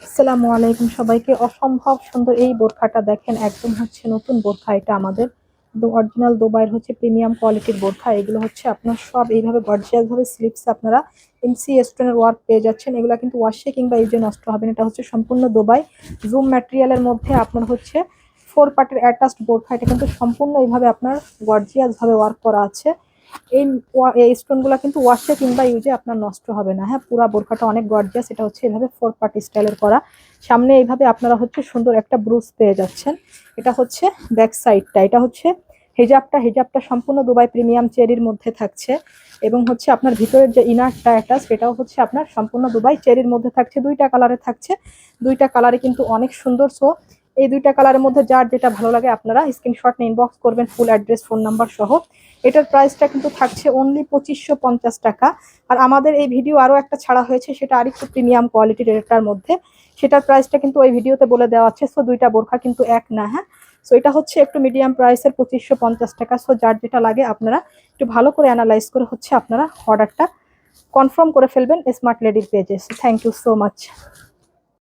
আসসালামু আলাইকুম সবাইকে। অসম্ভব সুন্দর এই বোরখাটা দেখেন, একদম হচ্ছে নতুন বোরখা। এটা আমাদের একদম অরিজিনাল দুবাইয়ের হচ্ছে প্রিমিয়াম কোয়ালিটির বোরখা। এগুলো হচ্ছে আপনার সব এইভাবে গর্জিয়াস ভাবে স্লিপসে আপনারা এমসি স্টোনের ওয়ার্ক পেয়ে যাচ্ছেন। এগুলো কিন্তু ওয়াশে কিংবা ইউজে নষ্ট হবে না। এটা হচ্ছে সম্পূর্ণ দুবাই জুম ম্যাটেরিয়ালের মধ্যে আপনার হচ্ছে 4 পার্টের অ্যাটাচড বোরখা। এটা কিন্তু সম্পূর্ণ এইভাবে আপনার গর্জিয়াস ভাবে ওয়ার্ক করা আছে। এই এই স্টোনগুলো কিন্তু ওয়াশে কিংবা ইউজে আপনার নষ্ট হবে না। হ্যাঁ, পুরা বোরখাটা অনেক গর্জিয়াস। এটা হচ্ছে এভাবে 4 পার্ট স্টাইলের করা। সামনে এইভাবে আপনারা হচ্ছে সুন্দর একটা ব্রুজ পেয়ে যাচ্ছেন। এটা হচ্ছে ব্যাক সাইডটা। এটা হচ্ছে হিজাবটা সম্পূর্ণ দুবাই প্রিমিয়াম চেরির মধ্যে থাকছে। এবং হচ্ছে আপনার ভিতরের যে ইনারটা অ্যাটাচ, এটাও হচ্ছে আপনার সম্পূর্ণ দুবাই চেরির মধ্যে থাকছে। দুইটা কালারে থাকছে, দুইটা কালারে কিন্তু অনেক সুন্দর। সো এই দুইটা কালারের মধ্যে যার যেটা ভালো লাগে আপনারা স্ক্রিনশট নিয়ে ইনবক্স করবেন, ফুল অ্যাড্রেস ফোন নাম্বার সহ। এটার প্রাইসটা কিন্তু থাকছে অনলি 2550 টাকা। আর আমাদের এই ভিডিও আরও একটা ছাড়া হয়েছে, সেটা আরেকটু প্রিমিয়াম কোয়ালিটির এটার মধ্যে। সেটার প্রাইসটা কিন্তু ওই ভিডিওতে বলে দেওয়া আছে। সো দুইটা বোরখা কিন্তু এক না। হ্যাঁ, সো এটা হচ্ছে একটু মিডিয়াম প্রাইসের 2550 টাকা। সো যার যেটা লাগে আপনারা একটু ভালো করে অ্যানালাইজ করে হচ্ছে আপনারা অর্ডারটা কনফার্ম করে ফেলবেন স্মার্ট লেডির পেজে। So thank you so much.